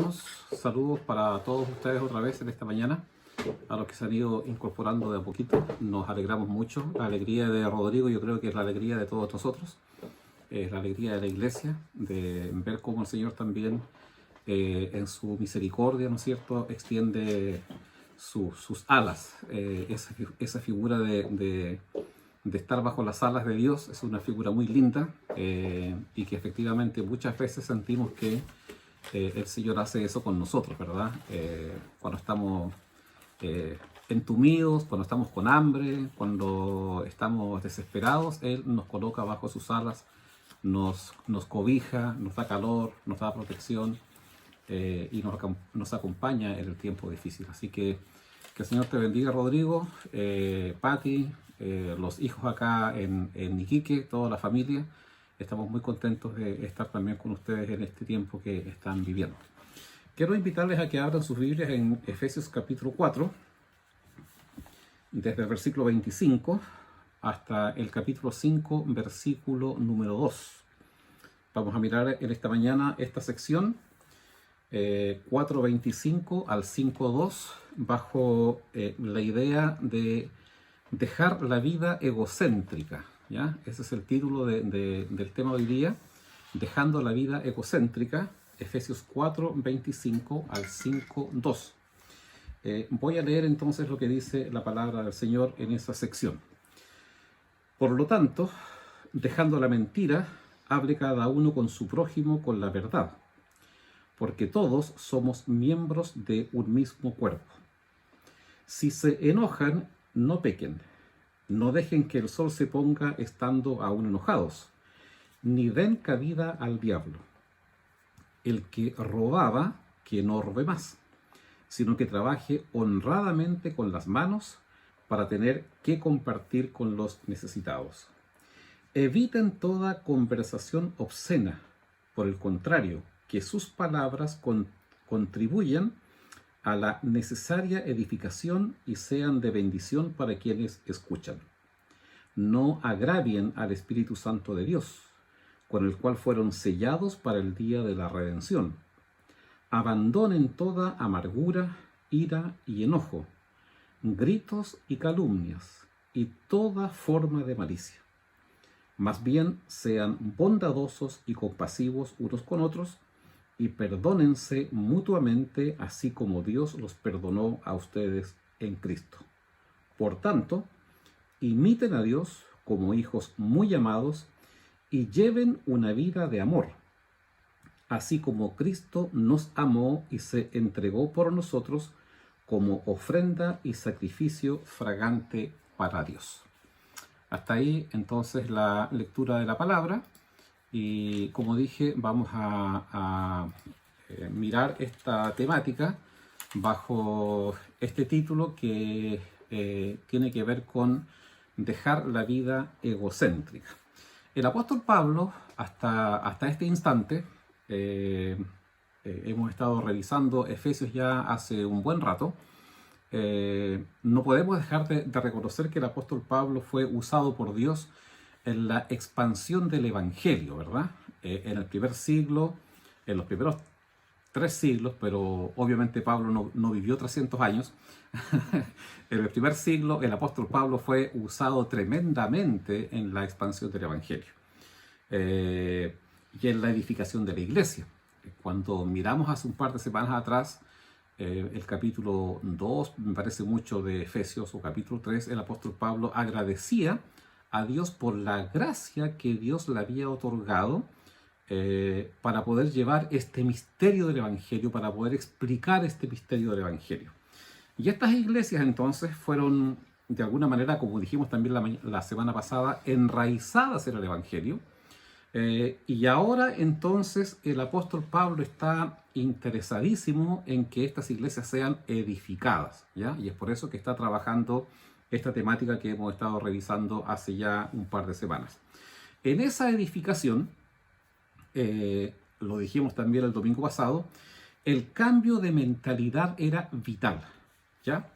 hermanos, saludos para todos ustedes otra vez en esta mañana. A los que se han ido incorporando de a poquito, nos alegramos mucho. La alegría de Rodrigo yo creo que es la alegría de todos nosotros. Es la alegría de la iglesia, de ver cómo el Señor también en su misericordia, ¿no es cierto?, extiende sus alas. Esa figura de estar bajo las alas de Dios es una figura muy linda y que efectivamente muchas veces sentimos que el Señor hace eso con nosotros, ¿verdad? Cuando estamos entumidos, cuando estamos con hambre, cuando estamos desesperados, Él nos coloca bajo sus alas, nos cobija, nos da calor, nos da protección y nos acompaña en el tiempo difícil. Así que el Señor te bendiga, Rodrigo, Patti, los hijos acá en Iquique, toda la familia. Estamos muy contentos de estar también con ustedes en este tiempo que están viviendo. Quiero invitarles a que abran sus Biblias en Efesios capítulo 4, desde el versículo 25 hasta el capítulo 5, versículo número 2. Vamos a mirar en esta mañana esta sección, 4.25 al 5.2, bajo la idea de dejar la vida egocéntrica. ¿Ya? Ese es el título del tema de hoy día, dejando la vida egocéntrica, Efesios 4.25 al 5.2. Voy a leer entonces lo que dice la palabra del Señor en esa sección. Por lo tanto, dejando la mentira, hable cada uno con su prójimo con la verdad, porque todos somos miembros de un mismo cuerpo. Si se enojan, no pequen. No dejen que el sol se ponga estando aún enojados, ni den cabida al diablo. El que robaba, que no robe más, sino que trabaje honradamente con las manos para tener que compartir con los necesitados. Eviten toda conversación obscena. Por el contrario, que sus palabras contribuyan a la necesaria edificación y sean de bendición para quienes escuchan. No agravien al Espíritu Santo de Dios, con el cual fueron sellados para el día de la redención. Abandonen toda amargura, ira y enojo, gritos y calumnias, y toda forma de malicia. Más bien sean bondadosos y compasivos unos con otros, y perdónense mutuamente, así como Dios los perdonó a ustedes en Cristo. Por tanto, imiten a Dios como hijos muy amados y lleven una vida de amor, así como Cristo nos amó y se entregó por nosotros como ofrenda y sacrificio fragante para Dios. Hasta ahí entonces la lectura de la palabra. Y como dije, vamos a mirar esta temática bajo este título que tiene que ver con dejar la vida egocéntrica. El apóstol Pablo, hasta este instante, hemos estado revisando Efesios ya hace un buen rato. No podemos dejar de reconocer que el apóstol Pablo fue usado por Dios en la expansión del Evangelio, ¿verdad? En el primer siglo, en los primeros 3 siglos, pero obviamente Pablo no vivió 300 años. En el primer siglo, el apóstol Pablo fue usado tremendamente en la expansión del Evangelio y en la edificación de la iglesia. Cuando miramos hace un par de semanas atrás, el capítulo 2, me parece mucho, de Efesios, o capítulo 3, el apóstol Pablo agradecía a Dios por la gracia que Dios le había otorgado para poder llevar este misterio del Evangelio, para poder explicar este misterio del Evangelio. Y estas iglesias entonces fueron, de alguna manera, como dijimos también la semana pasada, enraizadas en el Evangelio. Y ahora entonces el apóstol Pablo está interesadísimo en que estas iglesias sean edificadas, ¿ya? Y es por eso que está trabajando esta temática que hemos estado revisando hace ya un par de semanas. En esa edificación, lo dijimos también el domingo pasado, el cambio de mentalidad era vital, ¿ya?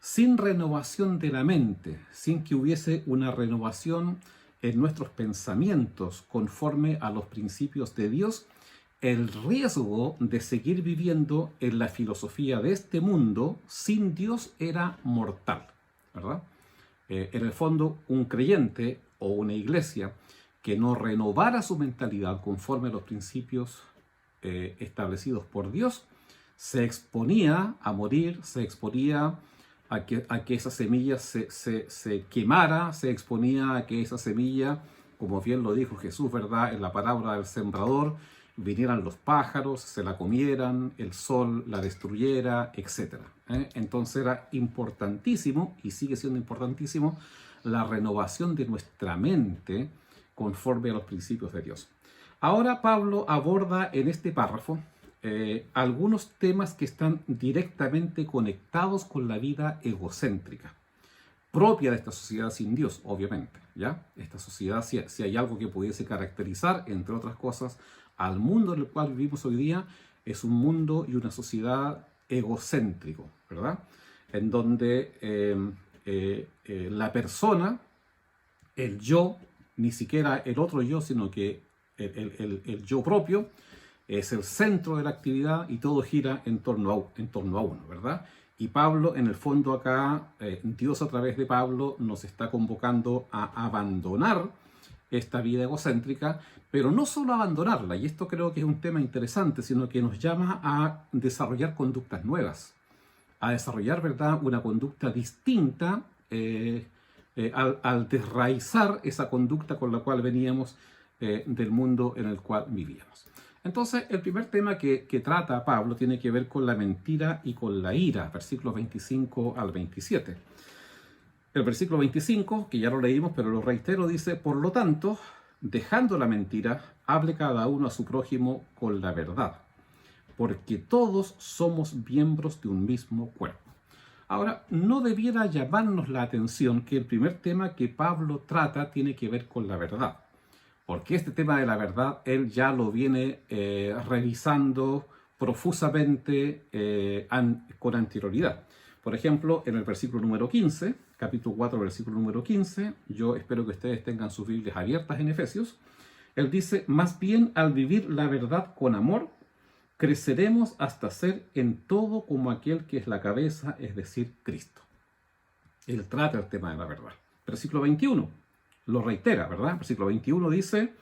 Sin renovación de la mente, sin que hubiese una renovación en nuestros pensamientos conforme a los principios de Dios, el riesgo de seguir viviendo en la filosofía de este mundo sin Dios era mortal, ¿verdad? En el fondo, un creyente o una iglesia que no renovara su mentalidad conforme a los principios establecidos por Dios, se exponía a morir, se exponía a que esa semilla se quemara, se exponía a que esa semilla, como bien lo dijo Jesús, ¿verdad?, en la parábola del sembrador, vinieran los pájaros, se la comieran, el sol la destruyera, etc. Entonces era importantísimo, y sigue siendo importantísimo, la renovación de nuestra mente conforme a los principios de Dios. Ahora Pablo aborda en este párrafo algunos temas que están directamente conectados con la vida egocéntrica, propia de esta sociedad sin Dios, obviamente, ¿ya? Esta sociedad, si hay algo que pudiese caracterizar, entre otras cosas, al mundo en el cual vivimos hoy día, es un mundo y una sociedad egocéntrico, ¿verdad? En donde la persona, el yo, ni siquiera el otro yo, sino que el yo propio, es el centro de la actividad y todo gira en torno a uno, ¿verdad? Y Pablo, en el fondo acá, Dios a través de Pablo nos está convocando a abandonar esta vida egocéntrica, pero no solo abandonarla, y esto creo que es un tema interesante, sino que nos llama a desarrollar conductas nuevas, a desarrollar, ¿verdad?, una conducta distinta al desraizar esa conducta con la cual veníamos del mundo en el cual vivíamos. Entonces, el primer tema que trata Pablo tiene que ver con la mentira y con la ira, versículos 25 al 27. El versículo 25, que ya lo leímos, pero lo reitero, dice: por lo tanto, dejando la mentira, hable cada uno a su prójimo con la verdad, porque todos somos miembros de un mismo cuerpo. Ahora, no debiera llamarnos la atención que el primer tema que Pablo trata tiene que ver con la verdad, porque este tema de la verdad él ya lo viene revisando profusamente con anterioridad. Por ejemplo, en el versículo número 15, capítulo 4, versículo número 15, yo espero que ustedes tengan sus Biblias abiertas en Efesios, él dice: más bien al vivir la verdad con amor, creceremos hasta ser en todo como aquel que es la cabeza, es decir, Cristo. Él trata el tema de la verdad. Versículo 21, lo reitera, ¿verdad? Versículo 21 dice: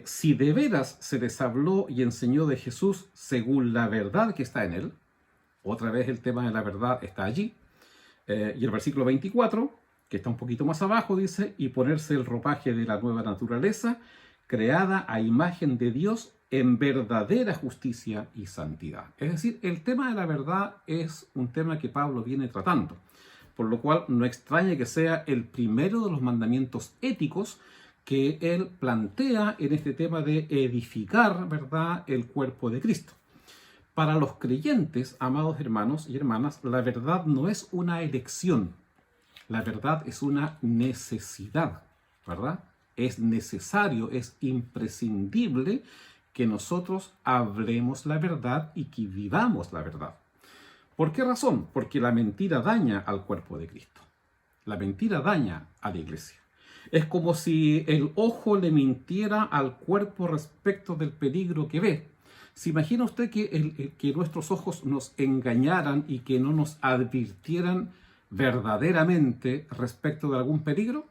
si de veras se les habló y enseñó de Jesús según la verdad que está en él, otra vez el tema de la verdad está allí. Y el versículo 24, que está un poquito más abajo, dice: y ponerse el ropaje de la nueva naturaleza, creada a imagen de Dios en verdadera justicia y santidad. Es decir, el tema de la verdad es un tema que Pablo viene tratando, por lo cual no extraña que sea el primero de los mandamientos éticos que él plantea en este tema de edificar, ¿verdad?, el cuerpo de Cristo. Para los creyentes, amados hermanos y hermanas, la verdad no es una elección, la verdad es una necesidad, ¿verdad? Es necesario, es imprescindible que nosotros hablemos la verdad y que vivamos la verdad. ¿Por qué razón? Porque la mentira daña al cuerpo de Cristo. La mentira daña a la iglesia. Es como si el ojo le mintiera al cuerpo respecto del peligro que ve. ¿Se imagina usted que nuestros ojos nos engañaran y que no nos advirtieran verdaderamente respecto de algún peligro?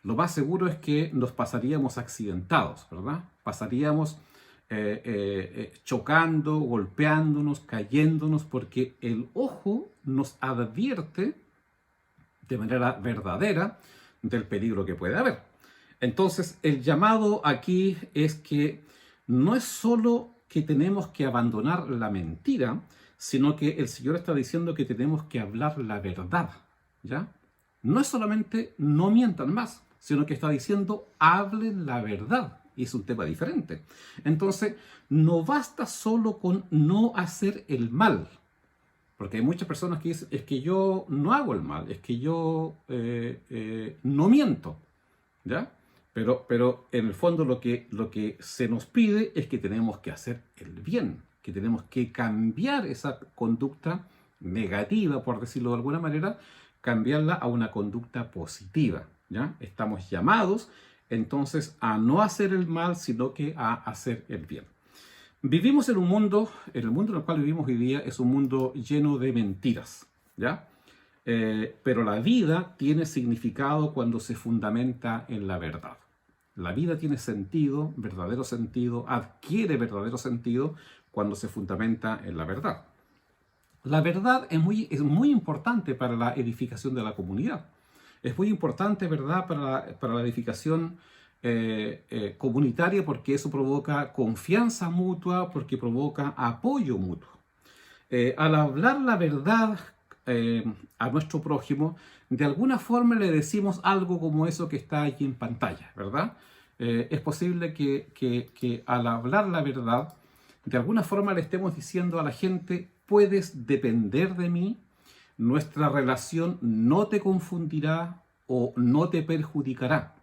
Lo más seguro es que nos pasaríamos accidentados, ¿verdad? Pasaríamos chocando, golpeándonos, cayéndonos, porque el ojo nos advierte de manera verdadera del peligro que puede haber. Entonces, el llamado aquí es que no es solo que tenemos que abandonar la mentira, sino que el Señor está diciendo que tenemos que hablar la verdad, ¿ya? No es solamente no mientan más, sino que está diciendo hablen la verdad. Y es un tema diferente. Entonces, no basta solo con no hacer el mal. Porque hay muchas personas que dicen: es que yo no hago el mal, es que yo no miento, ¿ya? Pero en el fondo lo que se nos pide es que tenemos que hacer el bien, que tenemos que cambiar esa conducta negativa, por decirlo de alguna manera, cambiarla a una conducta positiva, ¿ya? Estamos llamados entonces a no hacer el mal, sino que a hacer el bien. Vivimos en un mundo, en el mundo en el cual vivimos hoy día es un mundo lleno de mentiras, ¿ya? Pero la vida tiene significado cuando se fundamenta en la verdad. La vida tiene sentido, verdadero sentido, adquiere verdadero sentido cuando se fundamenta en la verdad. La verdad es muy importante para la edificación de la comunidad. Es muy importante, ¿verdad?, para la edificación comunitaria, porque eso provoca confianza mutua, porque provoca apoyo mutuo. Al hablar la verdad a nuestro prójimo, de alguna forma le decimos algo como eso que está aquí en pantalla, ¿verdad? Es posible que al hablar la verdad, de alguna forma le estemos diciendo a la gente: puedes depender de mí, nuestra relación no te confundirá o no te perjudicará.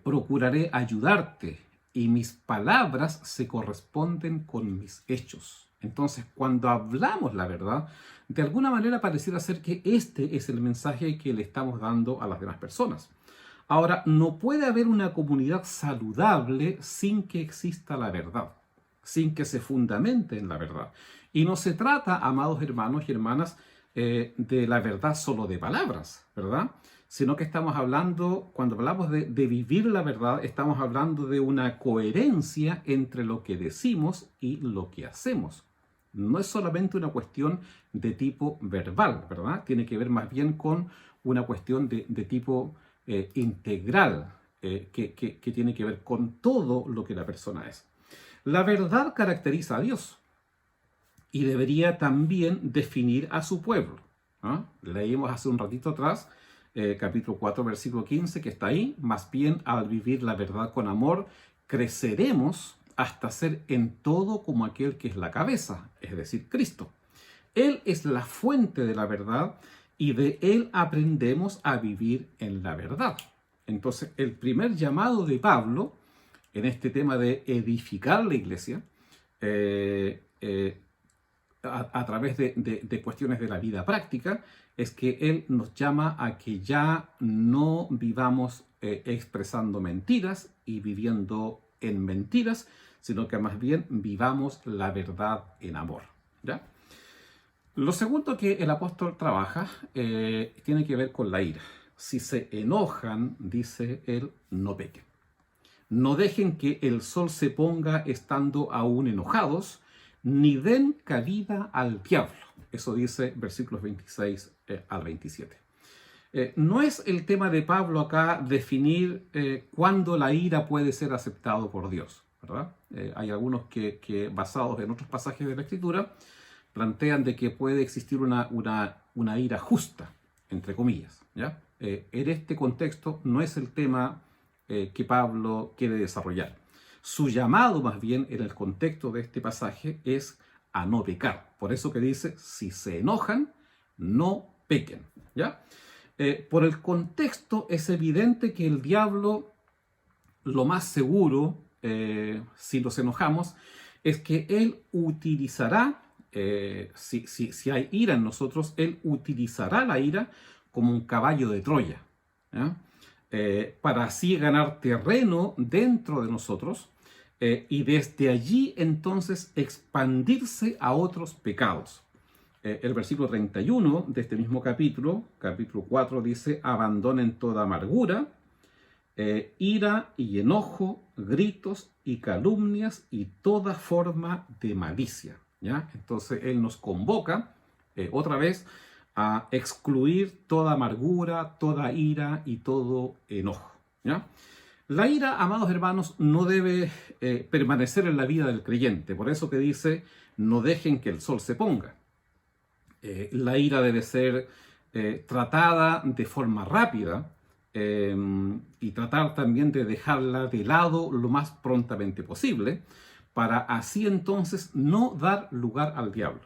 Procuraré ayudarte y mis palabras se corresponden con mis hechos. Entonces, cuando hablamos la verdad, de alguna manera pareciera ser que este es el mensaje que le estamos dando a las demás personas. Ahora, no puede haber una comunidad saludable sin que exista la verdad, sin que se fundamente en la verdad. Y no se trata, amados hermanos y hermanas, de la verdad solo de palabras, ¿verdad? Sino que estamos hablando, cuando hablamos de vivir la verdad, estamos hablando de una coherencia entre lo que decimos y lo que hacemos. No es solamente una cuestión de tipo verbal, ¿verdad? Tiene que ver más bien con una cuestión de tipo integral, que tiene que ver con todo lo que la persona es. La verdad caracteriza a Dios y debería también definir a su pueblo, ¿no? Leímos hace un ratito atrás, capítulo 4, versículo 15, que está ahí: más bien al vivir la verdad con amor, creceremos hasta ser en todo como aquel que es la cabeza, es decir, Cristo. Él es la fuente de la verdad y de Él aprendemos a vivir en la verdad. Entonces, el primer llamado de Pablo en este tema de edificar la iglesia, a través de cuestiones de la vida práctica, es que Él nos llama a que ya no vivamos expresando mentiras y viviendo en mentiras, sino que más bien vivamos la verdad en amor, ¿ya? Lo segundo que el apóstol trabaja tiene que ver con la ira. Si se enojan, dice él, no pequen. No dejen que el sol se ponga estando aún enojados, ni den cabida al diablo. Eso dice versículos 26 al 27. No es el tema de Pablo acá definir cuándo la ira puede ser aceptado por Dios, ¿verdad? Hay algunos que basados en otros pasajes de la Escritura, plantean de que puede existir una ira justa, entre comillas, ¿ya? En este contexto no es el tema que Pablo quiere desarrollar. Su llamado, más bien, en el contexto de este pasaje, es a no pecar. Por eso que dice: si se enojan, no pequen, ¿ya? Por el contexto es evidente que el diablo, lo más seguro, si nos enojamos, es que él utilizará, si hay ira en nosotros, él utilizará la ira como un caballo de Troya, ¿ya? Para así ganar terreno dentro de nosotros, y desde allí entonces expandirse a otros pecados. El versículo 31 de este mismo capítulo 4, dice: abandonen toda amargura, ira y enojo, gritos y calumnias y toda forma de malicia, ¿ya? Entonces él nos convoca otra vez a excluir toda amargura, toda ira y todo enojo, ¿ya? La ira, amados hermanos, no debe permanecer en la vida del creyente. Por eso que dice: no dejen que el sol se ponga. La ira debe ser tratada de forma rápida, y tratar también de dejarla de lado lo más prontamente posible, para así entonces no dar lugar al diablo.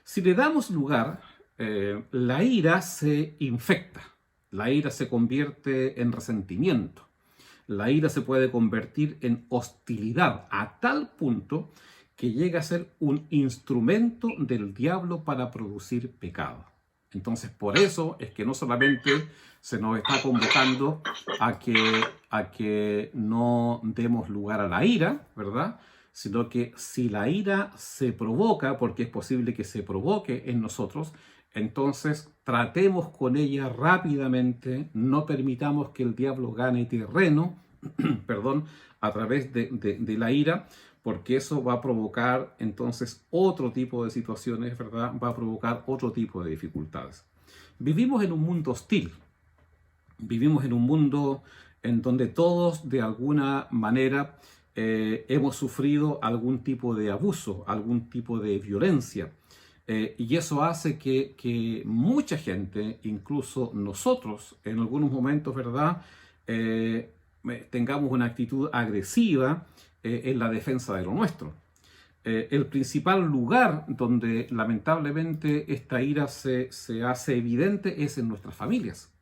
Si le damos lugar, la ira se infecta, la ira se convierte en resentimiento, la ira se puede convertir en hostilidad a tal punto que llega a ser un instrumento del diablo para producir pecado. Entonces, por eso es que no solamente se nos está convocando a que no demos lugar a la ira, ¿verdad? sino que si la ira se provoca, porque es posible que se provoque en nosotros, entonces tratemos con ella rápidamente, no permitamos que el diablo gane terreno, perdón, a través de la ira, porque eso va a provocar entonces otro tipo de situaciones, ¿verdad? Va a provocar otro tipo de dificultades. Vivimos en un mundo hostil, vivimos en un mundo en donde todos de alguna manera hemos sufrido algún tipo de abuso, algún tipo de violencia. Y eso hace que mucha gente, incluso nosotros, en algunos momentos, ¿verdad? Tengamos una actitud agresiva en la defensa de lo nuestro. El principal lugar donde lamentablemente esta ira se hace evidente es en nuestras familias.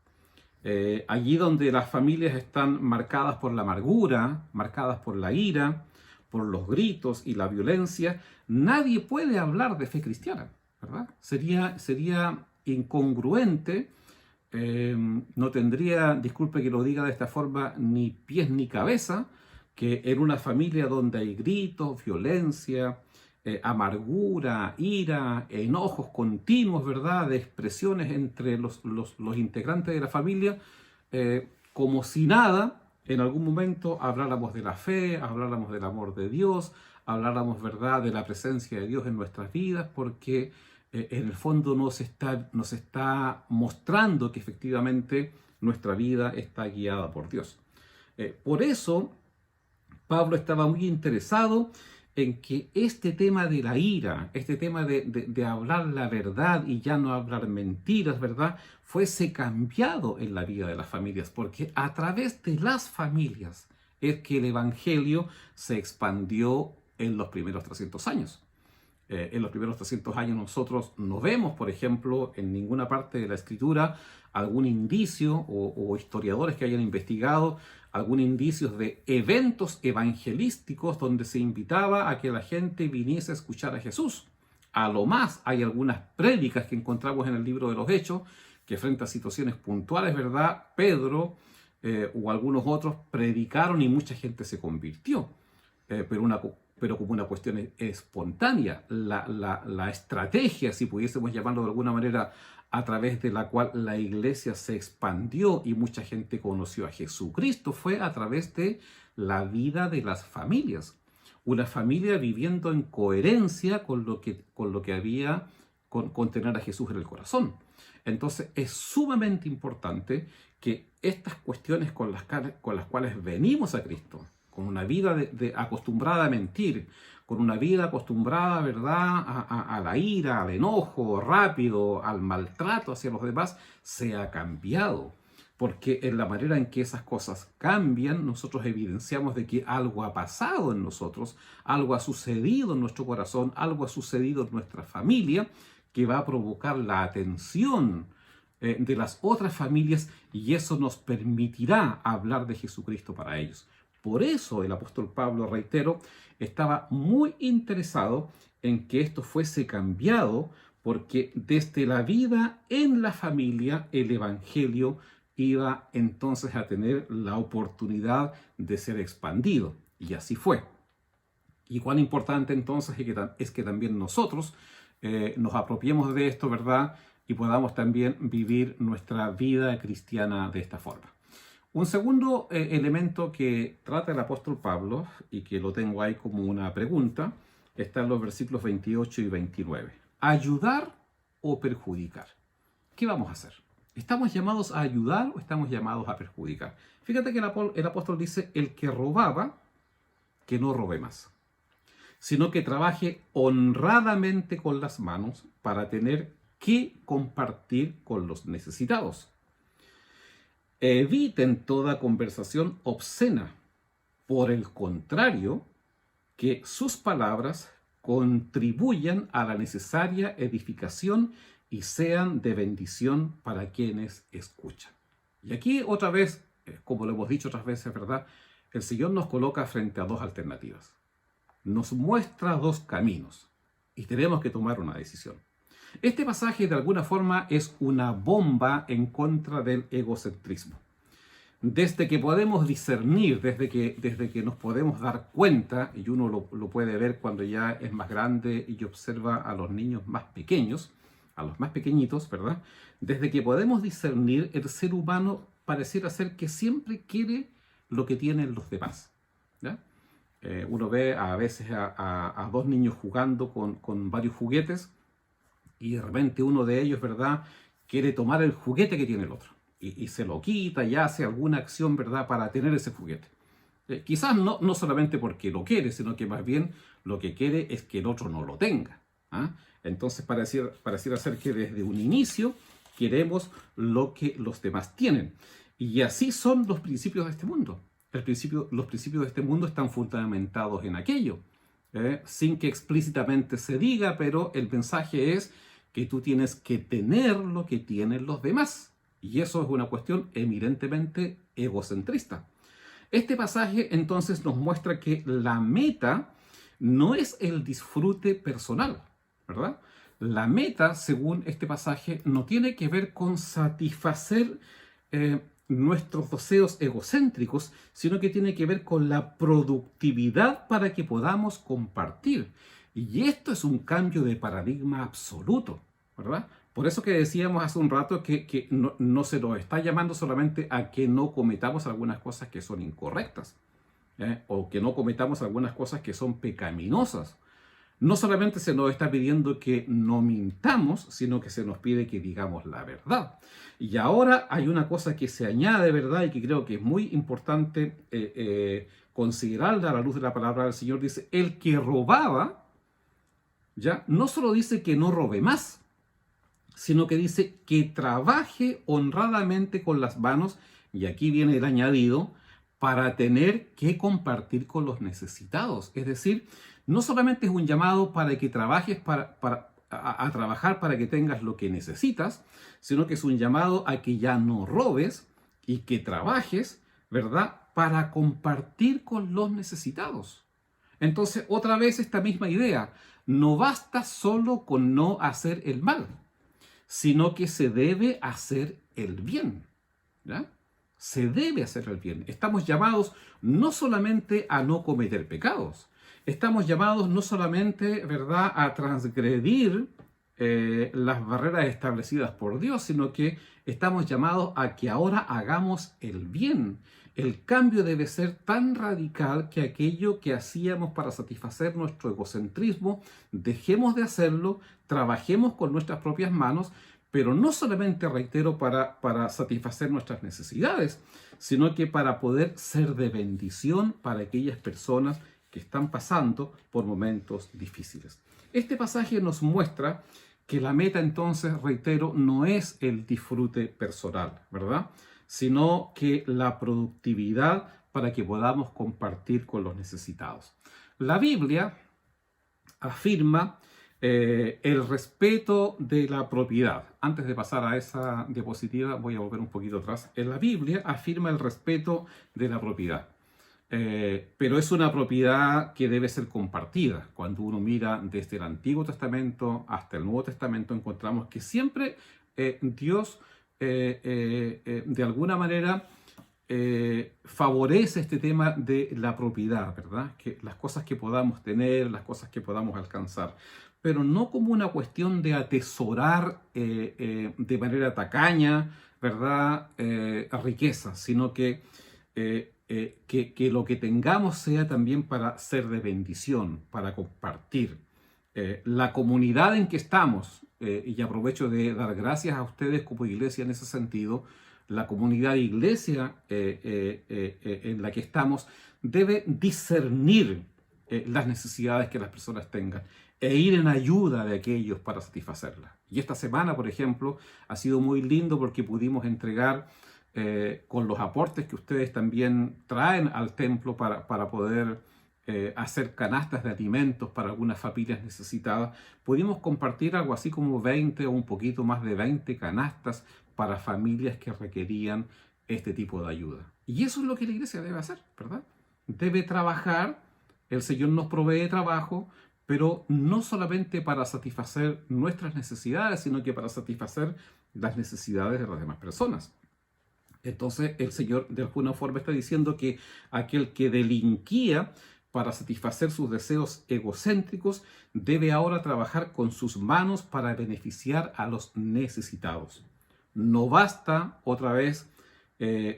Allí donde las familias están marcadas por la amargura, marcadas por la ira, por los gritos y la violencia, nadie puede hablar de fe cristiana, ¿verdad? Sería incongruente, no tendría, disculpe que lo diga de esta forma, ni pies ni cabeza, que en una familia donde hay gritos, violencia, amargura, ira, enojos continuos, ¿verdad? De expresiones entre los integrantes de la familia, como si nada, en algún momento habláramos de la fe, habláramos del amor de Dios, habláramos, ¿verdad?, de la presencia de Dios en nuestras vidas, porque en el fondo nos está mostrando que efectivamente nuestra vida está guiada por Dios. Por eso, Pablo estaba muy interesado en que este tema de la ira, este tema de hablar la verdad y ya no hablar mentiras, ¿verdad?, fuese cambiado en la vida de las familias, porque a través de las familias es que el Evangelio se expandió en los primeros 300 años. En los primeros 300 años nosotros no vemos, por ejemplo, en ninguna parte de la Escritura algún indicio o historiadores que hayan investigado algún indicio de eventos evangelísticos donde se invitaba a que la gente viniese a escuchar a Jesús. A lo más hay algunas prédicas que encontramos en el libro de los Hechos que frente a situaciones puntuales, ¿verdad?, Pedro o algunos otros predicaron y mucha gente se convirtió. Pero como una cuestión espontánea, la estrategia, si pudiésemos llamarlo de alguna manera, a través de la cual la iglesia se expandió y mucha gente conoció a Jesucristo, fue a través de la vida de las familias. Una familia viviendo en coherencia con lo que había, con tener a Jesús en el corazón. Entonces es sumamente importante que estas cuestiones con las cuales venimos a Cristo, con una vida acostumbrada a mentir, con una vida acostumbrada, ¿verdad?, a la ira, al enojo rápido, al maltrato hacia los demás, se ha cambiado. Porque en la manera en que esas cosas cambian, nosotros evidenciamos de que algo ha pasado en nosotros, algo ha sucedido en nuestro corazón, algo ha sucedido en nuestra familia, que va a provocar la atención de las otras familias, y eso nos permitirá hablar de Jesucristo para ellos. Por eso el apóstol Pablo, reitero, estaba muy interesado en que esto fuese cambiado, porque desde la vida en la familia el Evangelio iba entonces a tener la oportunidad de ser expandido. Y así fue. Y cuán importante entonces es que también nosotros nos apropiemos de esto, ¿verdad?, y podamos también vivir nuestra vida cristiana de esta forma. Un segundo elemento que trata el apóstol Pablo, y que lo tengo ahí como una pregunta, está en los versículos 28 y 29. ¿Ayudar o perjudicar? ¿Qué vamos a hacer? ¿Estamos llamados a ayudar o estamos llamados a perjudicar? Fíjate que el apóstol dice, el que robaba, que no robe más, sino que trabaje honradamente con las manos para tener que compartir con los necesitados. Eviten toda conversación obscena. Por el contrario, que sus palabras contribuyan a la necesaria edificación y sean de bendición para quienes escuchan. Y aquí otra vez, como lo hemos dicho otras veces, ¿verdad?, el Señor nos coloca frente a dos alternativas. Nos muestra dos caminos y tenemos que tomar una decisión. Este pasaje de alguna forma es una bomba en contra del egocentrismo. Desde que podemos discernir, desde que nos podemos dar cuenta, y uno lo puede ver cuando ya es más grande y observa a los niños más pequeños, a los más pequeñitos, ¿verdad? Desde que podemos discernir, el ser humano pareciera ser que siempre quiere lo que tienen los demás, ¿ya? Uno ve a veces a dos niños jugando con varios juguetes y de repente uno de ellos, ¿verdad?, quiere tomar el juguete que tiene el otro y se lo quita y hace alguna acción, ¿verdad?, para tener ese juguete. Quizás no solamente porque lo quiere, sino que más bien lo que quiere es que el otro no lo tenga. ¿Ah? Entonces pareciera ser que desde un inicio queremos lo que los demás tienen. Y así son los principios de este mundo. Los principios de este mundo están fundamentados en aquello, sin que explícitamente se diga, pero el mensaje es que tú tienes que tener lo que tienen los demás. Y eso es una cuestión eminentemente egocentrista. Este pasaje entonces nos muestra que la meta no es el disfrute personal, ¿verdad? La meta, según este pasaje, no tiene que ver con satisfacer nuestros deseos egocéntricos, sino que tiene que ver con la productividad para que podamos compartir. Y esto es un cambio de paradigma absoluto, ¿verdad? Por eso que decíamos hace un rato que no se nos está llamando solamente a que no cometamos algunas cosas que son incorrectas, o que no cometamos algunas cosas que son pecaminosas. No solamente se nos está pidiendo que no mintamos, sino que se nos pide que digamos la verdad. Y ahora hay una cosa que se añade, ¿verdad? Y que creo que es muy importante considerarla a la luz de la palabra del Señor. Dice, el que robaba, ya, no solo dice que no robe más, sino que dice que trabaje honradamente con las manos, y aquí viene el añadido, para tener que compartir con los necesitados. Es decir, no solamente es un llamado para que trabajes a trabajar para que tengas lo que necesitas, sino que es un llamado a que ya no robes y que trabajes, ¿verdad?, para compartir con los necesitados. Entonces, otra vez esta misma idea, no basta solo con no hacer el mal, sino que se debe hacer el bien, ¿ya? Se debe hacer el bien. Estamos llamados no solamente a no cometer pecados, estamos llamados no solamente, ¿verdad?, a transgredir las barreras establecidas por Dios, sino que estamos llamados a que ahora hagamos el bien. El cambio debe ser tan radical que aquello que hacíamos para satisfacer nuestro egocentrismo, dejemos de hacerlo, trabajemos con nuestras propias manos, pero no solamente, reitero, para satisfacer nuestras necesidades, sino que para poder ser de bendición para aquellas personas que están pasando por momentos difíciles. Este pasaje nos muestra que la meta, entonces, reitero, no es el disfrute personal, ¿verdad?, sino que la productividad para que podamos compartir con los necesitados. La Biblia afirma el respeto de la propiedad. Antes de pasar a esa diapositiva, voy a volver un poquito atrás. En la Biblia afirma el respeto de la propiedad. Pero es una propiedad que debe ser compartida. Cuando uno mira desde el Antiguo Testamento hasta el Nuevo Testamento, encontramos que siempre Dios de alguna manera favorece este tema de la propiedad, ¿verdad? Que las cosas que podamos tener, las cosas que podamos alcanzar, pero no como una cuestión de atesorar de manera tacaña, ¿verdad?, riqueza, sino que lo que tengamos sea también para ser de bendición, para compartir. La comunidad en que estamos, y aprovecho de dar gracias a ustedes como iglesia en ese sentido, la comunidad de iglesia en la que estamos debe discernir las necesidades que las personas tengan e ir en ayuda de aquellos para satisfacerlas. Y esta semana, por ejemplo, ha sido muy lindo porque pudimos entregar con los aportes que ustedes también traen al templo para poder hacer canastas de alimentos para algunas familias necesitadas, pudimos compartir algo así como 20 o un poquito más de 20 canastas para familias que requerían este tipo de ayuda. Y eso es lo que la iglesia debe hacer, ¿verdad? Debe trabajar, el Señor nos provee trabajo, pero no solamente para satisfacer nuestras necesidades, sino que para satisfacer las necesidades de las demás personas. Entonces el Señor de alguna forma está diciendo que aquel que delinquía para satisfacer sus deseos egocéntricos debe ahora trabajar con sus manos para beneficiar a los necesitados. No basta otra vez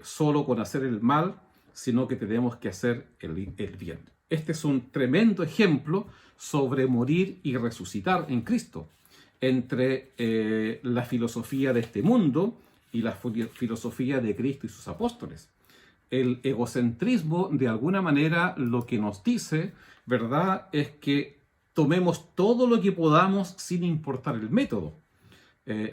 solo con hacer el mal, sino que tenemos que hacer el bien. Este es un tremendo ejemplo sobre morir y resucitar en Cristo, entre la filosofía de este mundo y la filosofía de Cristo y sus apóstoles. El egocentrismo, de alguna manera, lo que nos dice, ¿verdad?, es que tomemos todo lo que podamos sin importar el método.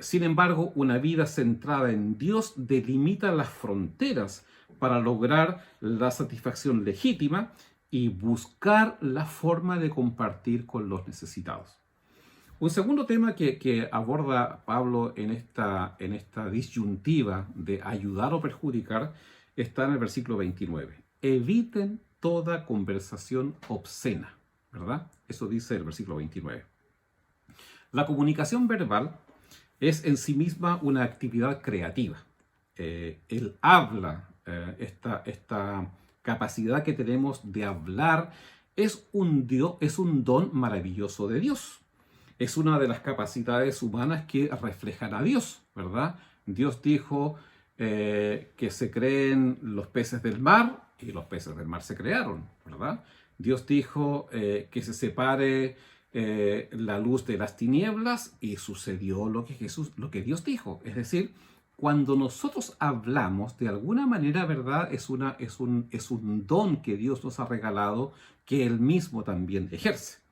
Sin embargo, una vida centrada en Dios delimita las fronteras para lograr la satisfacción legítima y buscar la forma de compartir con los necesitados. Un segundo tema que aborda Pablo en esta disyuntiva de ayudar o perjudicar está en el versículo 29. Eviten toda conversación obscena, ¿verdad? Eso dice el versículo 29. La comunicación verbal es en sí misma una actividad creativa. El habla, esta capacidad que tenemos de hablar, es un don maravilloso de Dios. Es una de las capacidades humanas que reflejan a Dios, ¿verdad? Dios dijo que se creen los peces del mar y los peces del mar se crearon, ¿verdad? Dios dijo que se separe la luz de las tinieblas y sucedió lo que Dios dijo. Es decir, cuando nosotros hablamos, de alguna manera, ¿verdad?, es un don que Dios nos ha regalado, que Él mismo también ejerce.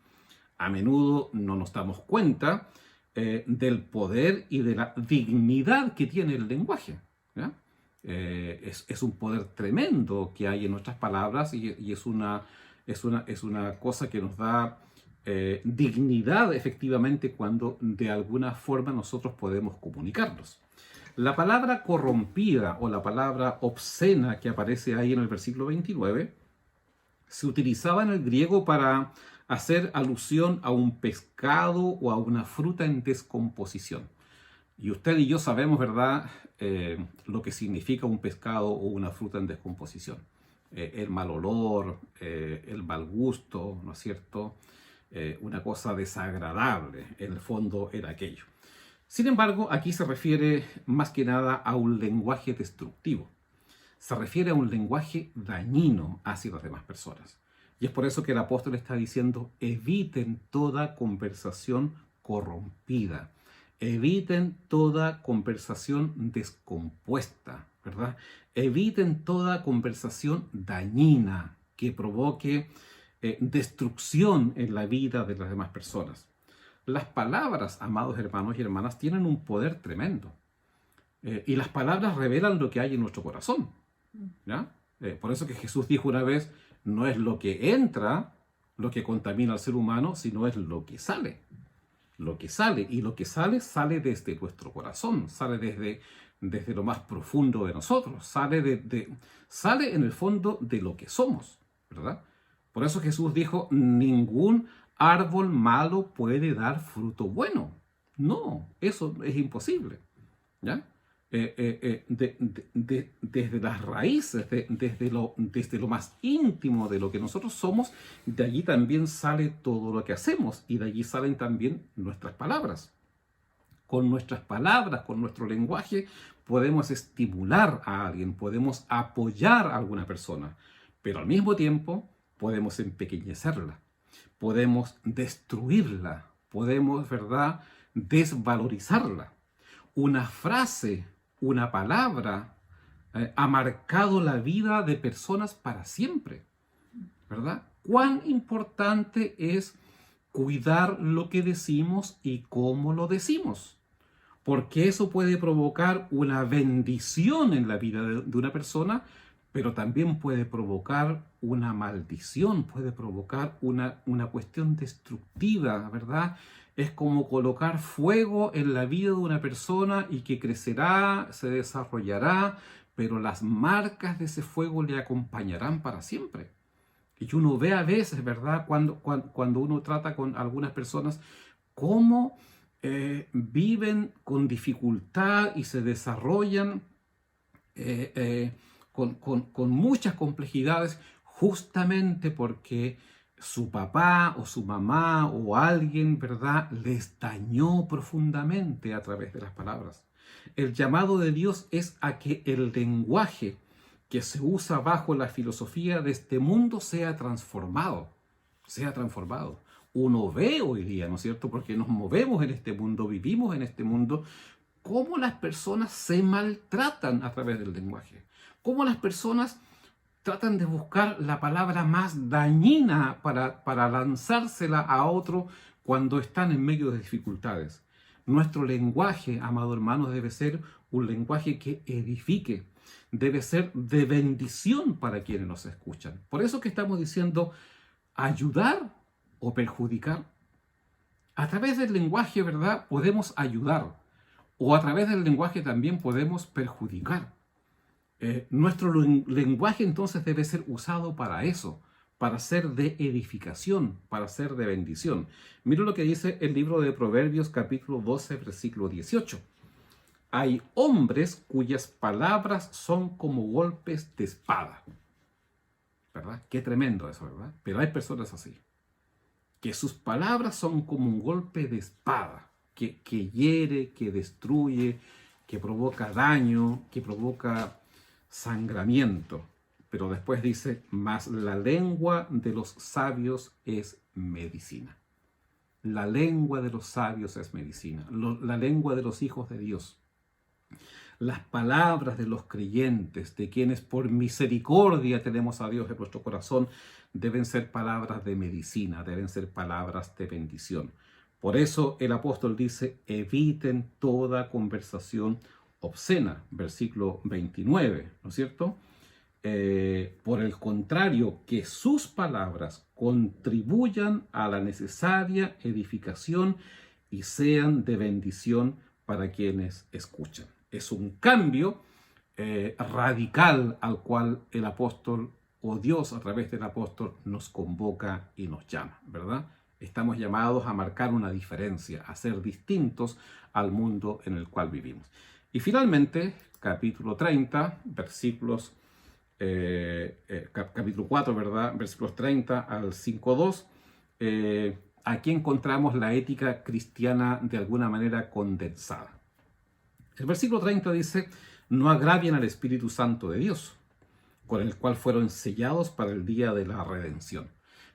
A menudo no nos damos cuenta del poder y de la dignidad que tiene el lenguaje, ¿ya? Es un poder tremendo que hay en nuestras palabras y es una cosa que nos da dignidad efectivamente cuando de alguna forma nosotros podemos comunicarnos. La palabra corrompida o la palabra obscena que aparece ahí en el versículo 29 se utilizaba en el griego para hacer alusión a un pescado o a una fruta en descomposición. Y usted y yo sabemos, ¿verdad?, lo que significa un pescado o una fruta en descomposición. El mal olor, el mal gusto, ¿no es cierto? Una cosa desagradable, en el fondo era aquello. Sin embargo, aquí se refiere más que nada a un lenguaje destructivo. Se refiere a un lenguaje dañino hacia las demás personas. Y es por eso que el apóstol está diciendo, eviten toda conversación corrompida. Eviten toda conversación descompuesta, ¿verdad? Eviten toda conversación dañina que provoque destrucción en la vida de las demás personas. Las palabras, amados hermanos y hermanas, tienen un poder tremendo. Y las palabras revelan lo que hay en nuestro corazón, ¿ya? Por eso que Jesús dijo una vez, no es lo que entra lo que contamina al ser humano, sino es lo que sale. Lo que sale, y lo que sale, sale desde nuestro corazón, sale desde lo más profundo de nosotros, sale en el fondo de lo que somos, ¿verdad? Por eso Jesús dijo, ningún árbol malo puede dar fruto bueno. No, eso es imposible, ¿ya? Desde las raíces, desde lo más íntimo de lo que nosotros somos, de allí también sale todo lo que hacemos y de allí salen también nuestras palabras. Con nuestras palabras, con nuestro lenguaje, podemos estimular a alguien, podemos apoyar a alguna persona, pero al mismo tiempo podemos empequeñecerla, podemos destruirla, podemos, ¿verdad?, desvalorizarla. Una frase, una palabra, ha marcado la vida de personas para siempre, ¿verdad? Cuán importante es cuidar lo que decimos y cómo lo decimos, porque eso puede provocar una bendición en la vida de una persona, pero también puede provocar una maldición, puede provocar una cuestión destructiva, ¿verdad? Es como colocar fuego en la vida de una persona y que crecerá, se desarrollará, pero las marcas de ese fuego le acompañarán para siempre. Y uno ve a veces, ¿verdad?, cuando uno trata con algunas personas, cómo viven con dificultad y se desarrollan con muchas complejidades, justamente porque su papá o su mamá o alguien, ¿verdad?, les dañó profundamente a través de las palabras. El llamado de Dios es a que el lenguaje que se usa bajo la filosofía de este mundo sea transformado, sea transformado. Uno ve hoy día, ¿no es cierto?, porque nos movemos en este mundo, vivimos en este mundo, cómo las personas se maltratan a través del lenguaje, cómo las personas tratan de buscar la palabra más dañina para lanzársela a otro cuando están en medio de dificultades. Nuestro lenguaje, amado hermanos, debe ser un lenguaje que edifique, debe ser de bendición para quienes nos escuchan. Por eso que estamos diciendo ayudar o perjudicar. A través del lenguaje, ¿verdad?, podemos ayudar, o a través del lenguaje también podemos perjudicar. Nuestro lenguaje entonces debe ser usado para eso, para ser de edificación, para ser de bendición. Mira lo que dice el libro de Proverbios capítulo 12, versículo 18. Hay hombres cuyas palabras son como golpes de espada. ¿Verdad? Qué tremendo eso, ¿verdad? Pero hay personas así, que sus palabras son como un golpe de espada, que hiere, que destruye, que provoca daño, que provoca sangramiento. Pero después dice, mas la lengua de los sabios es medicina. La lengua de los sabios es medicina. La lengua de los hijos de Dios. Las palabras de los creyentes, de quienes por misericordia tenemos a Dios en nuestro corazón, deben ser palabras de medicina, deben ser palabras de bendición. Por eso el apóstol dice, eviten toda conversación obscena, versículo 29, ¿no es cierto? Por el contrario, que sus palabras contribuyan a la necesaria edificación y sean de bendición para quienes escuchan. Es un cambio radical al cual el apóstol o Dios a través del apóstol nos convoca y nos llama, ¿verdad? Estamos llamados a marcar una diferencia, a ser distintos al mundo en el cual vivimos. Y finalmente, capítulo 30, versículos, capítulo 4, ¿verdad? Versículos 30 al 5.2, aquí encontramos la ética cristiana de alguna manera condensada. El versículo 30 dice, no agravien al Espíritu Santo de Dios, con el cual fueron sellados para el día de la redención.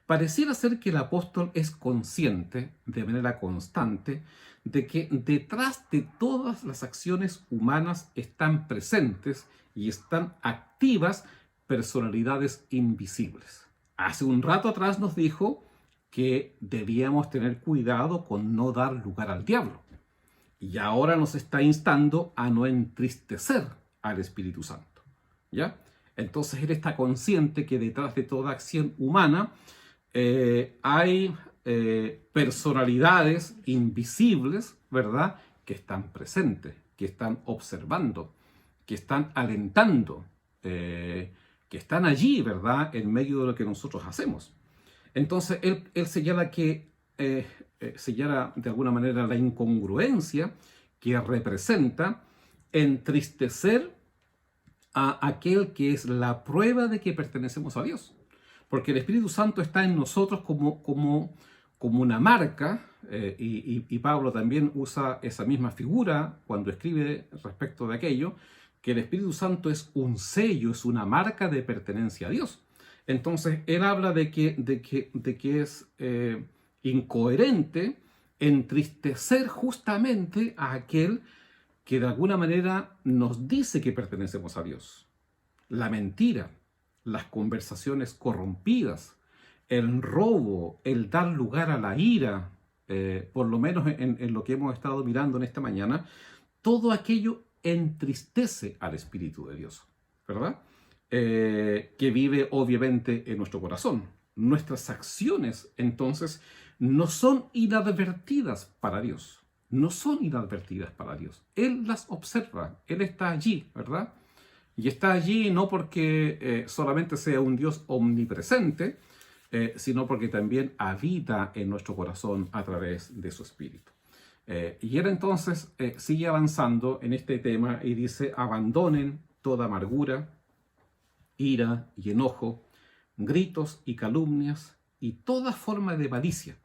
Pareciera ser que el apóstol es consciente, de manera constante, de que detrás de todas las acciones humanas están presentes y están activas personalidades invisibles. Hace un rato atrás nos dijo que debíamos tener cuidado con no dar lugar al diablo. Y ahora nos está instando a no entristecer al Espíritu Santo, ¿ya? Entonces él está consciente que detrás de toda acción humana hay personalidades invisibles, ¿verdad?, que están presentes, que están observando, que están alentando, que están allí, ¿verdad?, en medio de lo que nosotros hacemos. Entonces él señala que señala de alguna manera la incongruencia que representa entristecer a aquel que es la prueba de que pertenecemos a Dios. Porque el Espíritu Santo está en nosotros como una marca, y Pablo también usa esa misma figura cuando escribe respecto de aquello, que el Espíritu Santo es un sello, es una marca de pertenencia a Dios. Entonces, él habla de que es incoherente entristecer justamente a aquel que de alguna manera nos dice que pertenecemos a Dios. La mentira, las conversaciones corrompidas, el robo, el dar lugar a la ira, por lo menos en lo que hemos estado mirando en esta mañana, todo aquello entristece al Espíritu de Dios, ¿verdad? Que vive obviamente en nuestro corazón. Nuestras acciones, entonces, no son inadvertidas para Dios. No son inadvertidas para Dios. Él las observa. Él está allí, ¿verdad? Y está allí no porque solamente sea un Dios omnipresente, sino porque también habita en nuestro corazón a través de su Espíritu. Y él entonces sigue avanzando en este tema y dice, abandonen toda amargura, ira y enojo, gritos y calumnias y toda forma de malicia.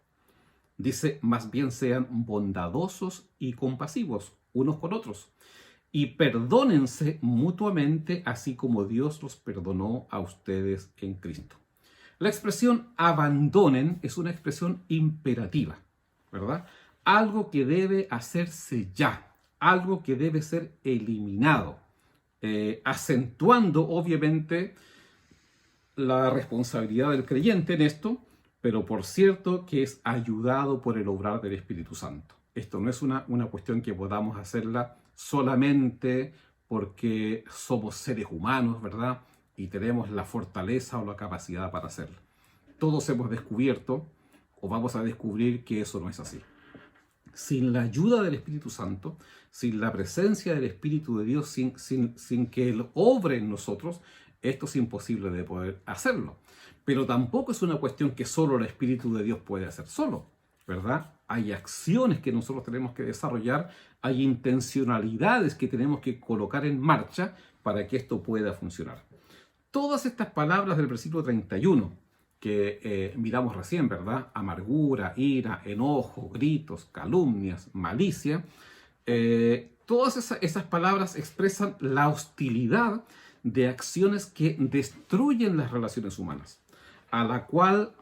Dice, más bien sean bondadosos y compasivos unos con otros, y perdónense mutuamente, así como Dios los perdonó a ustedes en Cristo. La expresión abandonen es una expresión imperativa, ¿verdad? Algo que debe hacerse ya, algo que debe ser eliminado, acentuando obviamente la responsabilidad del creyente en esto, pero por cierto que es ayudado por el obrar del Espíritu Santo. Esto no es una cuestión que podamos hacerla solamente porque somos seres humanos, ¿verdad? Y tenemos la fortaleza o la capacidad para hacerlo. Todos hemos descubierto, o vamos a descubrir, que eso no es así. Sin la ayuda del Espíritu Santo, sin la presencia del Espíritu de Dios, sin que Él obre en nosotros, esto es imposible de poder hacerlo. Pero tampoco es una cuestión que solo el Espíritu de Dios puede hacer solo, ¿verdad? Hay acciones que nosotros tenemos que desarrollar, hay intencionalidades que tenemos que colocar en marcha para que esto pueda funcionar. Todas estas palabras del versículo 31 que miramos recién, ¿verdad? Amargura, ira, enojo, gritos, calumnias, malicia. Todas esas palabras expresan la hostilidad de acciones que destruyen las relaciones humanas, a la cual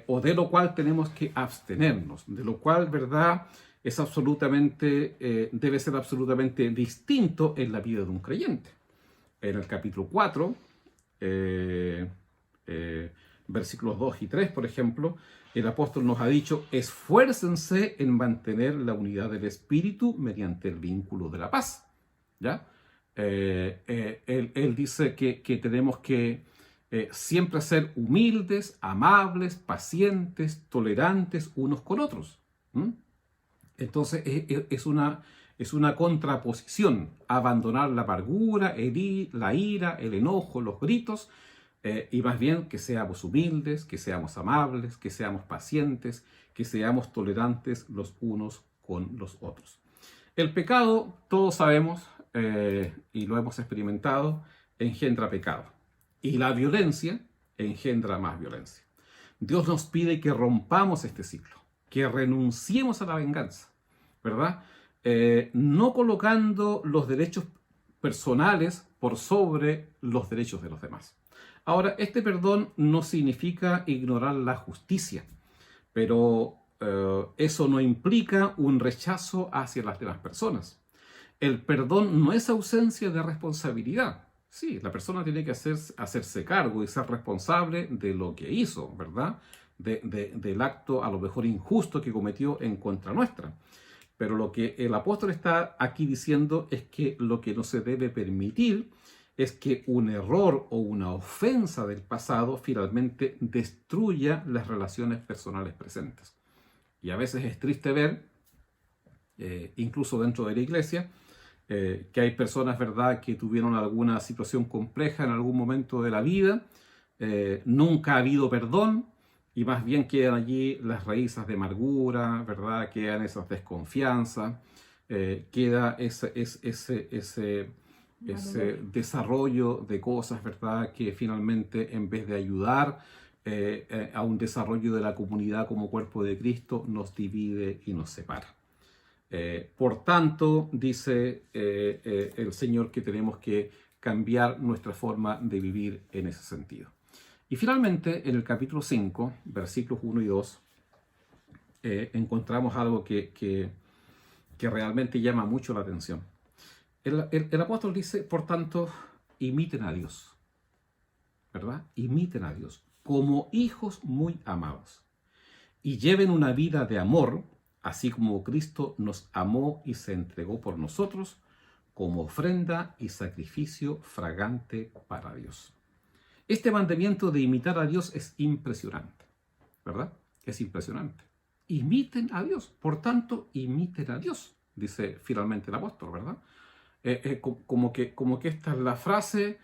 o de lo cual tenemos que abstenernos, de lo cual, ¿verdad?, es absolutamente, debe ser absolutamente distinto en la vida de un creyente. En el capítulo 4, versículos 2 y 3, por ejemplo, el apóstol nos ha dicho, esfuércense en mantener la unidad del Espíritu mediante el vínculo de la paz. ¿Ya? Él dice que tenemos que siempre ser humildes, amables, pacientes, tolerantes unos con otros. Entonces es una contraposición, abandonar la amargura, la ira, el enojo, los gritos, y más bien que seamos humildes, que seamos amables, que seamos pacientes, que seamos tolerantes los unos con los otros. El pecado, todos sabemos, y lo hemos experimentado, engendra pecado. Y la violencia engendra más violencia. Dios nos pide que rompamos este ciclo, que renunciemos a la venganza, ¿verdad? No colocando los derechos personales por sobre los derechos de los demás. Ahora, este perdón no significa ignorar la justicia, pero eso no implica un rechazo hacia las demás personas. El perdón no es ausencia de responsabilidad. Sí, la persona tiene que hacerse cargo y ser responsable de lo que hizo, ¿verdad? Del acto a lo mejor injusto que cometió en contra nuestra. Pero lo que el apóstol está aquí diciendo es que lo que no se debe permitir es que un error o una ofensa del pasado finalmente destruya las relaciones personales presentes. Y a veces es triste ver, incluso dentro de la iglesia, que hay personas, ¿verdad?, que tuvieron alguna situación compleja en algún momento de la vida, nunca ha habido perdón, y más bien quedan allí las raíces de amargura, ¿verdad?, quedan esas desconfianzas, queda ese desarrollo de cosas, ¿verdad?, que finalmente en vez de ayudar a un desarrollo de la comunidad como cuerpo de Cristo, nos divide y nos separa. Por tanto, dice el Señor que tenemos que cambiar nuestra forma de vivir en ese sentido. Y finalmente, en el capítulo 5, versículos 1 y 2, encontramos algo que realmente llama mucho la atención. El apóstol dice, por tanto, imiten a Dios, ¿verdad? Imiten a Dios como hijos muy amados y lleven una vida de amor, así como Cristo nos amó y se entregó por nosotros como ofrenda y sacrificio fragante para Dios. Este mandamiento de imitar a Dios es impresionante, ¿verdad? Es impresionante. Imiten a Dios, por tanto, imiten a Dios, dice finalmente el apóstol, ¿verdad? Como que esta es la frase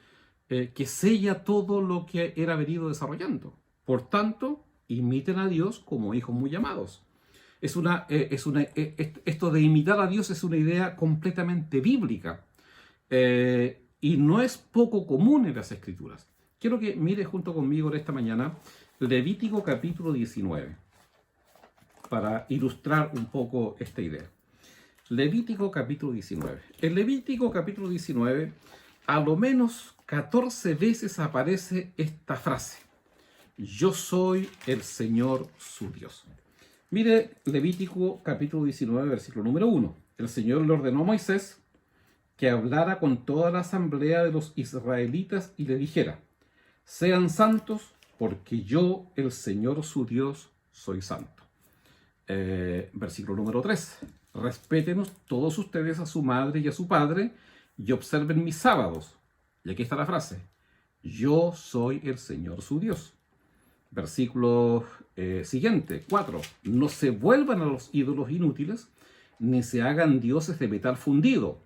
que sella todo lo que era venido desarrollando. Por tanto, imiten a Dios como hijos muy amados. Esto de imitar a Dios es una idea completamente bíblica. y no es poco común en las Escrituras. Quiero que mire junto conmigo en esta mañana Levítico capítulo 19, para ilustrar un poco esta idea. Levítico capítulo 19. En Levítico capítulo 19, a lo menos 14 veces aparece esta frase: yo soy el Señor su Dios. Mire Levítico capítulo 19, versículo número 1. El Señor le ordenó a Moisés que hablara con toda la asamblea de los israelitas y le dijera: sean santos, porque yo, el Señor su Dios, soy santo. Versículo número 3. Respétenos todos ustedes a su madre y a su padre, y observen mis sábados. Y aquí está la frase: yo soy el Señor su Dios. Versículo siguiente, 4. No se vuelvan a los ídolos inútiles, ni se hagan dioses de metal fundido.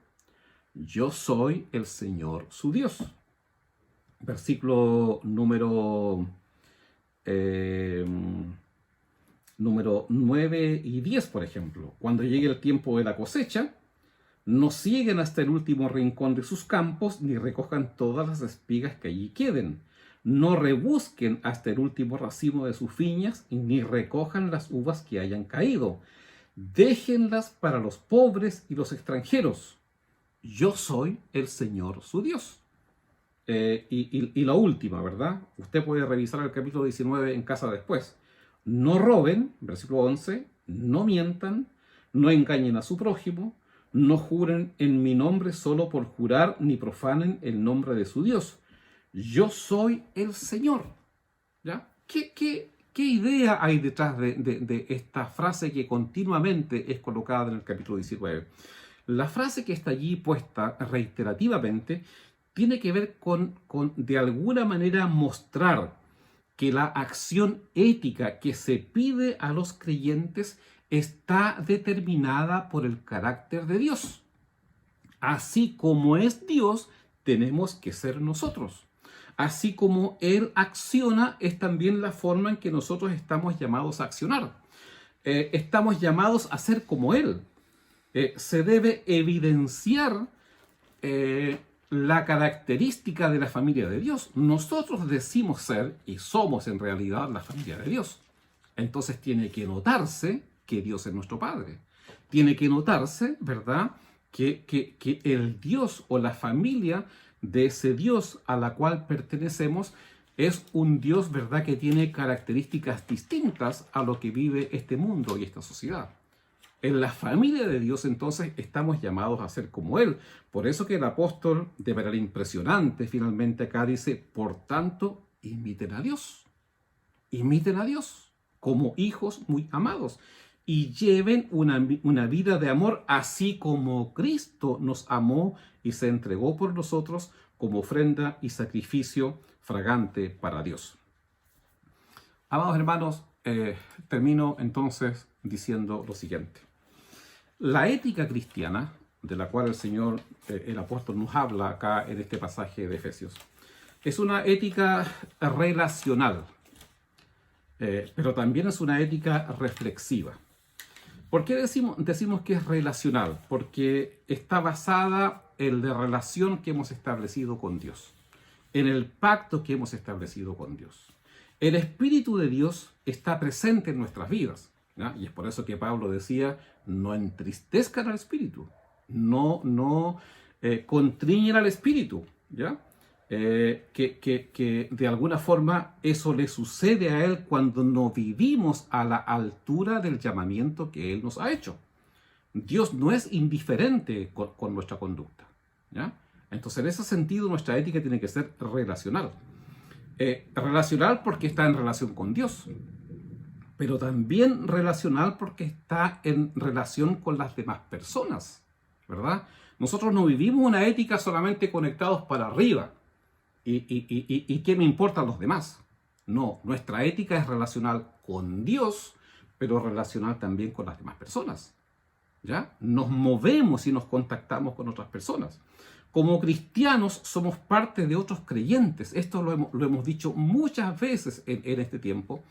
Yo soy el Señor su Dios. Versículo número 9 y 10, por ejemplo. Cuando llegue el tiempo de la cosecha, no sieguen hasta el último rincón de sus campos, ni recojan todas las espigas que allí queden. No rebusquen hasta el último racimo de sus viñas, ni recojan las uvas que hayan caído. Déjenlas para los pobres y los extranjeros. Yo soy el Señor su Dios. Y la última, ¿verdad? Usted puede revisar el capítulo 19 en casa después. No roben, versículo 11, no mientan, no engañen a su prójimo, no juren en mi nombre solo por jurar, ni profanen el nombre de su Dios. Yo soy el Señor. ¿Ya? ¿Qué idea hay detrás de esta frase que continuamente es colocada en el capítulo 19? La frase que está allí puesta reiterativamente tiene que ver con de alguna manera mostrar que la acción ética que se pide a los creyentes está determinada por el carácter de Dios. Así como es Dios, tenemos que ser nosotros. Así como Él acciona, es también la forma en que nosotros estamos llamados a accionar. Estamos llamados a ser como Él. Se debe evidenciar la característica de la familia de Dios. Nosotros decimos ser y somos en realidad la familia de Dios. Entonces tiene que notarse que Dios es nuestro Padre. Tiene que notarse, ¿verdad?, que el Dios o la familia de ese Dios a la cual pertenecemos es un Dios, ¿verdad?, que tiene características distintas a lo que vive este mundo y esta sociedad. En la familia de Dios, entonces, estamos llamados a ser como Él. Por eso que el apóstol, de manera impresionante, finalmente acá dice: por tanto, imiten a Dios. Imiten a Dios como hijos muy amados. Y lleven una vida de amor, así como Cristo nos amó y se entregó por nosotros como ofrenda y sacrificio fragante para Dios. Amados hermanos, termino entonces diciendo lo siguiente. La ética cristiana, de la cual el Señor, el apóstol, nos habla acá en este pasaje de Efesios, es una ética relacional, pero también es una ética reflexiva. ¿Por qué decimos que es relacional? Porque está basada en la relación que hemos establecido con Dios, en el pacto que hemos establecido con Dios. El Espíritu de Dios está presente en nuestras vidas, ¿ya? Y es por eso que Pablo decía: no entristezcan al Espíritu, no contriñen al Espíritu, ¿ya? Que de alguna forma eso le sucede a Él cuando no vivimos a la altura del llamamiento que Él nos ha hecho. Dios no es indiferente con nuestra conducta, ¿ya? Entonces, en ese sentido, nuestra ética tiene que ser relacional. Relacional porque está en relación con Dios, pero también relacional porque está en relación con las demás personas, ¿verdad? Nosotros no vivimos una ética solamente conectados para arriba. ¿Y qué me importan los demás? No, nuestra ética es relacional con Dios, pero relacional también con las demás personas, ¿ya? Nos movemos y nos contactamos con otras personas. Como cristianos somos parte de otros creyentes. Esto lo hemos dicho muchas veces en este tiempo,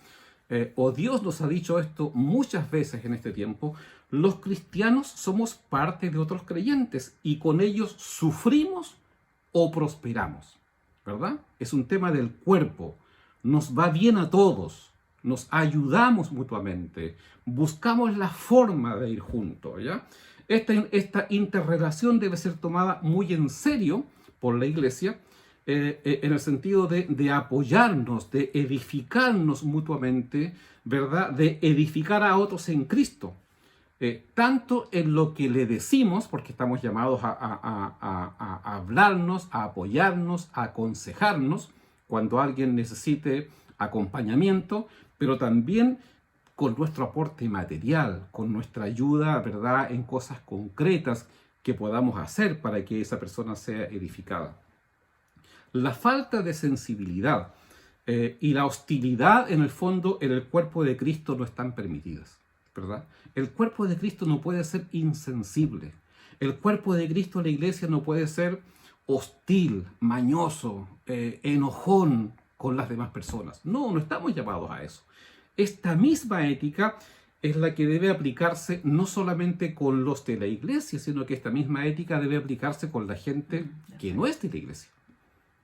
o Dios nos ha dicho esto muchas veces en este tiempo. Los cristianos somos parte de otros creyentes y con ellos sufrimos o prosperamos, ¿verdad? Es un tema del cuerpo. Nos va bien a todos, nos ayudamos mutuamente, buscamos la forma de ir juntos, ¿ya? Esta interrelación debe ser tomada muy en serio por la Iglesia, en el sentido de apoyarnos, de edificarnos mutuamente, ¿verdad? De edificar a otros en Cristo. Tanto en lo que le decimos, porque estamos llamados a hablarnos, a apoyarnos, a aconsejarnos cuando alguien necesite acompañamiento, pero también con nuestro aporte material, con nuestra ayuda, ¿verdad?, en cosas concretas que podamos hacer para que esa persona sea edificada. La falta de sensibilidad y la hostilidad, en el fondo, en el cuerpo de Cristo no están permitidas, ¿verdad? El cuerpo de Cristo no puede ser insensible. El cuerpo de Cristo, la iglesia, no puede ser hostil, mañoso, enojón con las demás personas. No, no estamos llamados a eso. Esta misma ética es la que debe aplicarse no solamente con los de la iglesia, sino que esta misma ética debe aplicarse con la gente que no es de la iglesia.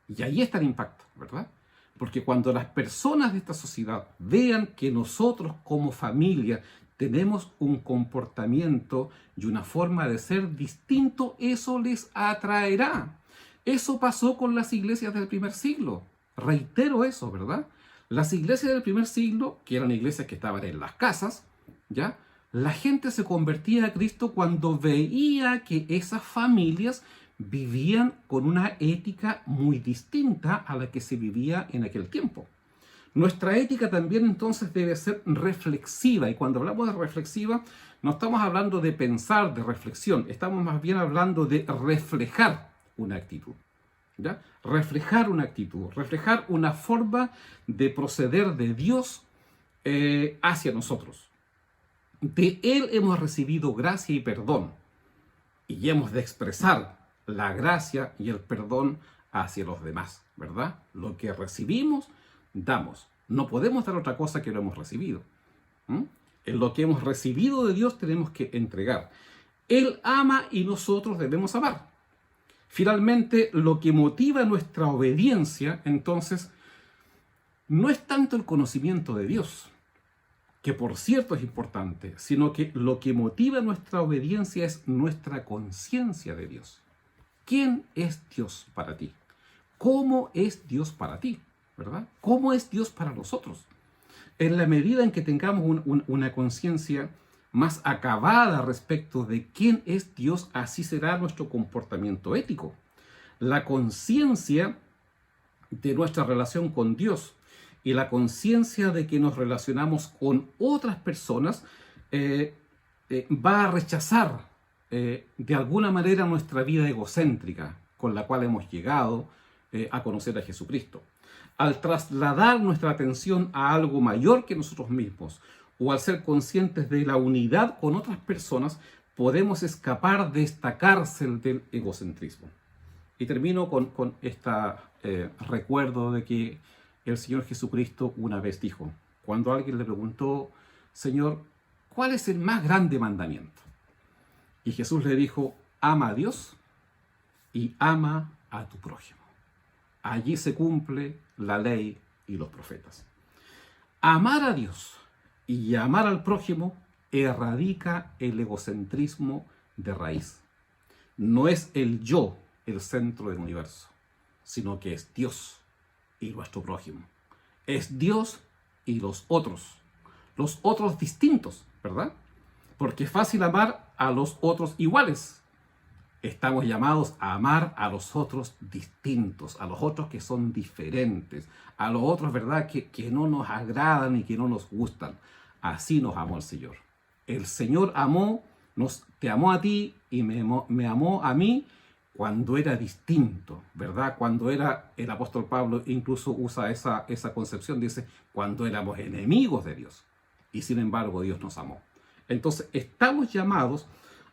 Y ahí está el impacto, ¿verdad? Porque cuando las personas de esta sociedad vean que nosotros como familia tenemos un comportamiento y una forma de ser distinto, eso les atraerá. Eso pasó con las iglesias del primer siglo. Reitero eso, ¿verdad? Las iglesias del primer siglo, que eran iglesias que estaban en las casas, ¿ya? La gente se convertía a Cristo cuando veía que esas familias vivían con una ética muy distinta a la que se vivía en aquel tiempo. Nuestra ética también entonces debe ser reflexiva, y cuando hablamos de reflexiva no estamos hablando de pensar, de reflexión, estamos más bien hablando de reflejar una actitud, ¿ya? Reflejar una actitud, reflejar una forma de proceder de Dios hacia nosotros. De Él hemos recibido gracia y perdón, y hemos de expresar la gracia y el perdón hacia los demás, ¿verdad? Lo que recibimos, damos. No podemos dar otra cosa que lo hemos recibido. En lo que hemos recibido de Dios tenemos que entregar. Él ama y nosotros debemos amar. Finalmente, lo que motiva nuestra obediencia, entonces, no es tanto el conocimiento de Dios, que por cierto es importante, sino que lo que motiva nuestra obediencia es nuestra conciencia de Dios. ¿Quién es Dios para ti? ¿Cómo es Dios para ti? ¿Verdad? ¿Cómo es Dios para nosotros? En la medida en que tengamos una conciencia más acabada respecto de quién es Dios, así será nuestro comportamiento ético. La conciencia de nuestra relación con Dios y la conciencia de que nos relacionamos con otras personas va a rechazar de alguna manera nuestra vida egocéntrica con la cual hemos llegado a conocer a Jesucristo. Al trasladar nuestra atención a algo mayor que nosotros mismos o al ser conscientes de la unidad con otras personas, podemos escapar de esta cárcel del egocentrismo. Y termino con este recuerdo de que el Señor Jesucristo una vez dijo, cuando alguien le preguntó, Señor, ¿cuál es el más grande mandamiento? Y Jesús le dijo, ama a Dios y ama a tu prójimo. Allí se cumple la ley y los profetas. Amar a Dios y amar al prójimo erradica el egocentrismo de raíz. No es el yo el centro del universo, sino que es Dios y nuestro prójimo. Es Dios y los otros distintos, ¿verdad? Porque es fácil amar a los otros iguales. Estamos llamados a amar a los otros distintos, a los otros que son diferentes, a los otros, ¿verdad?, que no nos agradan y que no nos gustan. Así nos amó el Señor. El Señor te amó a ti y me amó a mí cuando era distinto, ¿verdad? Cuando era, el apóstol Pablo incluso usa esa concepción, dice, cuando éramos enemigos de Dios. Y sin embargo Dios nos amó. Entonces estamos llamados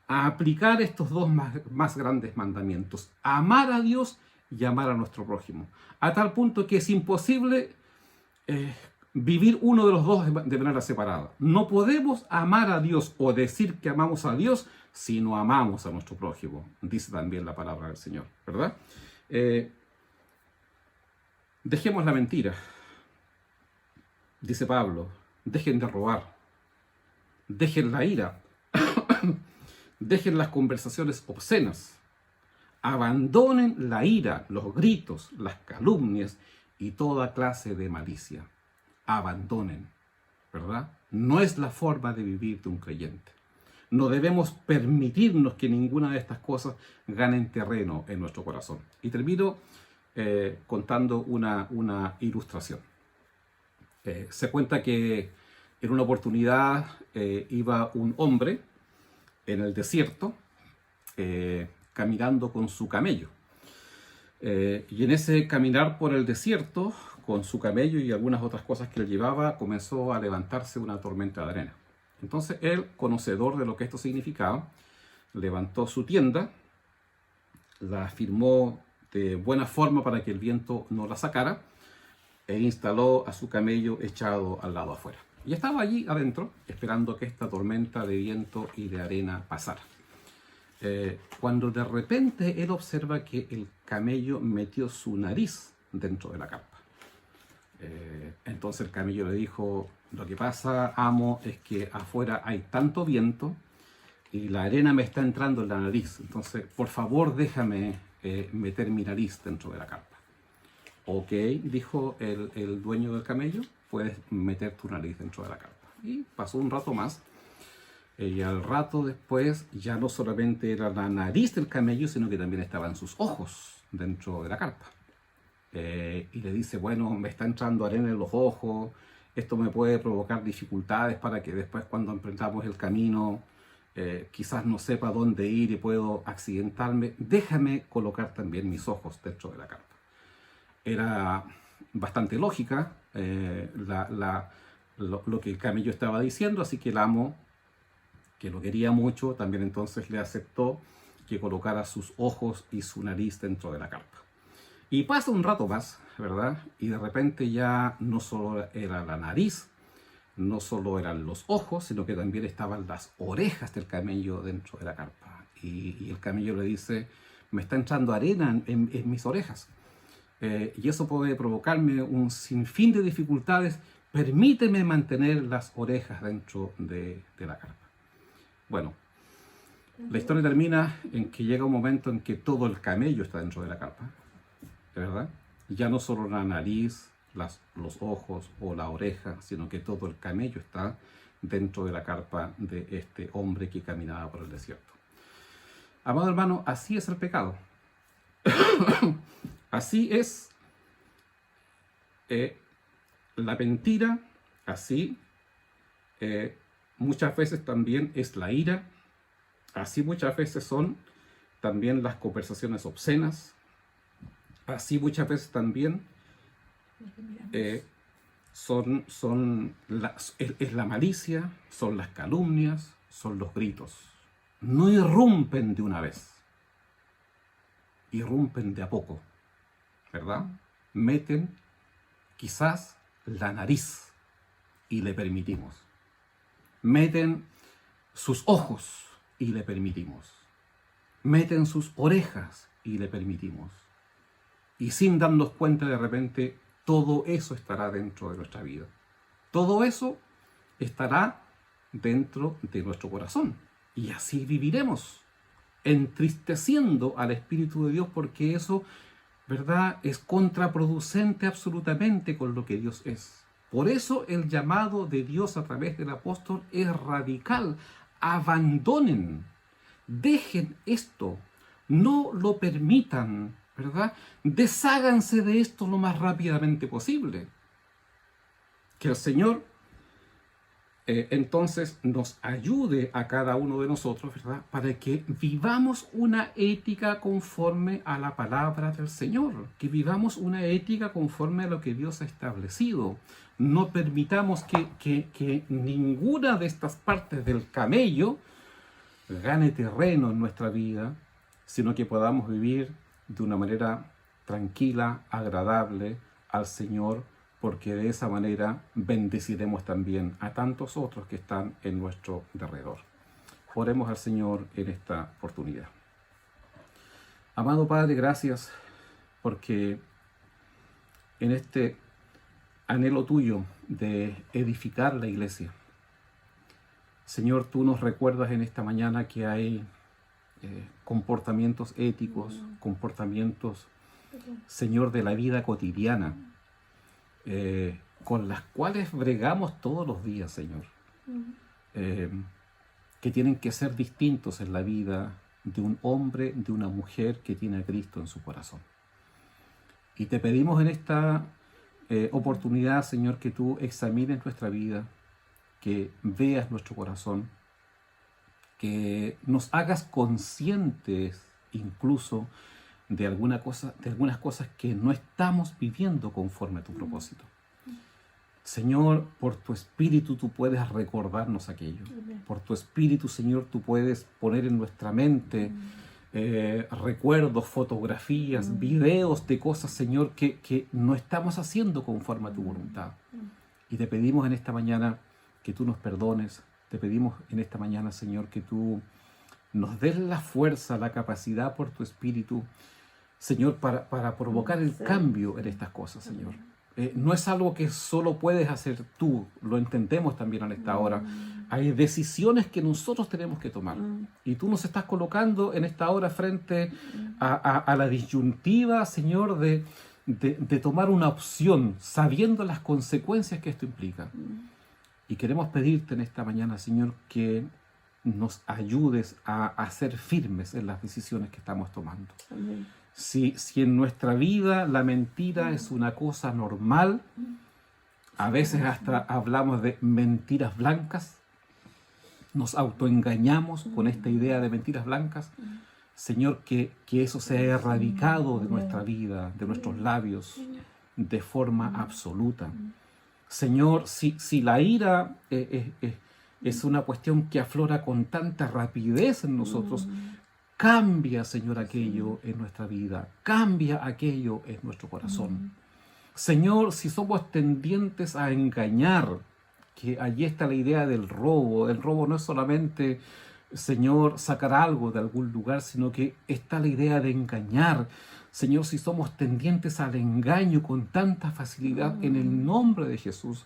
a aplicar estos dos más grandes mandamientos, amar a Dios y amar a nuestro prójimo, a tal punto que es imposible vivir uno de los dos de manera separada. No podemos amar a Dios o decir que amamos a Dios si no amamos a nuestro prójimo, dice también la palabra del Señor, ¿verdad? Eh, Dejemos la mentira, dice Pablo, dejen de robar, dejen la ira, dejen las conversaciones obscenas, abandonen la ira, los gritos, las calumnias y toda clase de malicia. Abandonen, ¿verdad? No es la forma de vivir de un creyente. No debemos permitirnos que ninguna de estas cosas ganen terreno en nuestro corazón. Y termino contando una ilustración. Se cuenta que en una oportunidad iba un hombre en el desierto caminando con su camello. Y en ese caminar por el desierto, con su camello y algunas otras cosas que él llevaba, comenzó a levantarse una tormenta de arena. Entonces él, conocedor de lo que esto significaba, levantó su tienda, la firmó de buena forma para que el viento no la sacara, e instaló a su camello echado al lado afuera. Y estaba allí adentro, esperando que esta tormenta de viento y de arena pasara. Cuando de repente él observa que el camello metió su nariz dentro de la carpa. Entonces el camello le dijo: lo que pasa, amo, es que afuera hay tanto viento y la arena me está entrando en la nariz. Entonces, por favor, déjame meter mi nariz dentro de la carpa. Ok, dijo el dueño del camello, puedes meter tu nariz dentro de la carpa. Y pasó un rato más. Y al rato después ya no solamente era la nariz del camello, sino que también estaban sus ojos dentro de la carpa. Y le dice: bueno, me está entrando arena en los ojos, esto me puede provocar dificultades para que después, cuando emprendamos el camino, quizás no sepa dónde ir y puedo accidentarme. Déjame colocar también mis ojos dentro de la carpa. Era bastante lógica lo que el camello estaba diciendo, así que el amo, que lo quería mucho, también entonces le aceptó que colocara sus ojos y su nariz dentro de la carpa. Y pasa un rato más, ¿verdad? Y de repente ya no solo era la nariz, no solo eran los ojos, sino que también estaban las orejas del camello dentro de la carpa. Y el camello le dice: me está entrando arena en mis orejas. Y eso puede provocarme un sinfín de dificultades. Permíteme mantener las orejas dentro de la carpa. Bueno, la historia termina en que llega un momento en que todo el camello está dentro de la carpa, ¿verdad? Ya no solo la nariz, los ojos o la oreja, sino que todo el camello está dentro de la carpa de este hombre que caminaba por el desierto. Amado hermano, así es el pecado. Así es la mentira, así muchas veces también es la ira, así muchas veces son también las conversaciones obscenas, así muchas veces también es la malicia, son las calumnias, son los gritos. No irrumpen de una vez, irrumpen de a poco, ¿verdad? Meten quizás la nariz y le permitimos. Meten sus ojos y le permitimos. Meten sus orejas y le permitimos. Y sin darnos cuenta, de repente, todo eso estará dentro de nuestra vida. Todo eso estará dentro de nuestro corazón. Y así viviremos, entristeciendo al Espíritu de Dios, porque eso, ¿verdad?, es contraproducente absolutamente con lo que Dios es. Por eso el llamado de Dios a través del apóstol es radical. Abandonen, dejen esto, no lo permitan, ¿verdad? Desháganse de esto lo más rápidamente posible. Que el Señor entonces nos ayude a cada uno de nosotros, ¿verdad?, para que vivamos una ética conforme a la palabra del Señor, que vivamos una ética conforme a lo que Dios ha establecido. No permitamos que ninguna de estas partes del camello gane terreno en nuestra vida, sino que podamos vivir de una manera tranquila, agradable al Señor, porque de esa manera bendeciremos también a tantos otros que están en nuestro derredor. Oremos al Señor en esta oportunidad. Amado Padre, gracias porque en este anhelo tuyo de edificar la iglesia, Señor, tú nos recuerdas en esta mañana que hay comportamientos éticos, comportamientos, Señor, de la vida cotidiana, con las cuales bregamos todos los días, Señor, que tienen que ser distintos en la vida de un hombre, de una mujer que tiene a Cristo en su corazón. Y te pedimos en esta oportunidad, Señor, que tú examines nuestra vida, que veas nuestro corazón, que nos hagas conscientes incluso de algunas cosas que no estamos viviendo conforme a tu propósito. Señor, por tu Espíritu tú puedes recordarnos aquello. Por tu Espíritu, Señor, tú puedes poner en nuestra mente recuerdos, fotografías, videos de cosas, Señor, que no estamos haciendo conforme a tu voluntad. Y te pedimos en esta mañana que tú nos perdones. Te pedimos en esta mañana, Señor, que tú nos des la fuerza, la capacidad por tu Espíritu, Señor, para provocar el cambio en estas cosas, Señor. No es algo que solo puedes hacer tú, lo entendemos también en esta hora. Hay decisiones que nosotros tenemos que tomar. Y tú nos estás colocando en esta hora frente a la disyuntiva, Señor, de tomar una opción, sabiendo las consecuencias que esto implica. Y queremos pedirte en esta mañana, Señor, que nos ayudes a ser firmes en las decisiones que estamos tomando. Amén. Si en nuestra vida la mentira es una cosa normal, a veces hasta hablamos de mentiras blancas, nos autoengañamos con esta idea de mentiras blancas, Señor, que eso sea erradicado de nuestra vida, de nuestros labios, de forma absoluta. Señor, si la ira es una cuestión que aflora con tanta rapidez en nosotros, cambia, Señor, aquello en nuestra vida, cambia aquello en nuestro corazón. Señor, si somos tendientes a engañar, que allí está la idea del robo. El robo no es solamente, Señor, sacar algo de algún lugar, sino que está la idea de engañar. Señor, si somos tendientes al engaño con tanta facilidad, en el nombre de Jesús,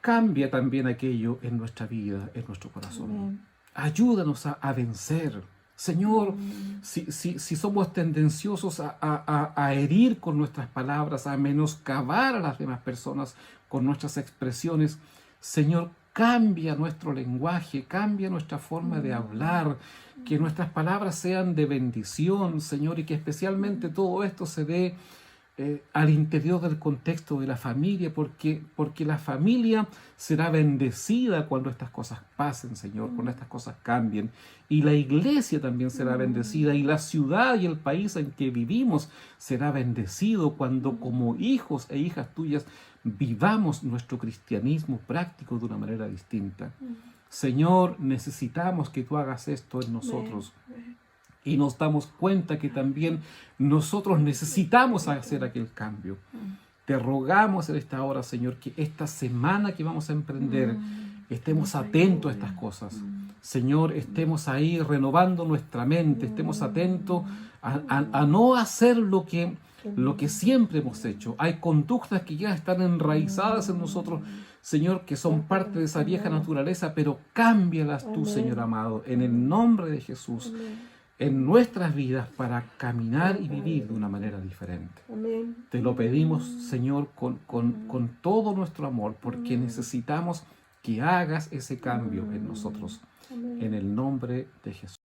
cambia también aquello en nuestra vida, en nuestro corazón. Ayúdanos a vencer. Señor, si somos tendenciosos a herir con nuestras palabras, a menoscabar a las demás personas con nuestras expresiones, Señor, cambia nuestro lenguaje, cambia nuestra forma de hablar, que nuestras palabras sean de bendición, Señor, y que especialmente todo esto se dé al interior del contexto de la familia, porque la familia será bendecida cuando estas cosas pasen, Señor, cuando estas cosas cambien, y la iglesia también será bendecida, y la ciudad y el país en que vivimos será bendecido cuando como hijos e hijas tuyas vivamos nuestro cristianismo práctico de una manera distinta. Señor, necesitamos que tú hagas esto en nosotros. Y nos damos cuenta que también nosotros necesitamos hacer aquel cambio. Te rogamos en esta hora, Señor, que esta semana que vamos a emprender estemos atentos a estas cosas. Señor, estemos ahí renovando nuestra mente, estemos atentos a no hacer lo que siempre hemos hecho. Hay conductas que ya están enraizadas en nosotros, Señor, que son parte de esa vieja naturaleza, pero cámbialas tú, Señor amado, en el nombre de Jesús. En nuestras vidas para caminar y vivir de una manera diferente. Te lo pedimos, Señor, con todo nuestro amor, porque necesitamos que hagas ese cambio en nosotros. En el nombre de Jesús.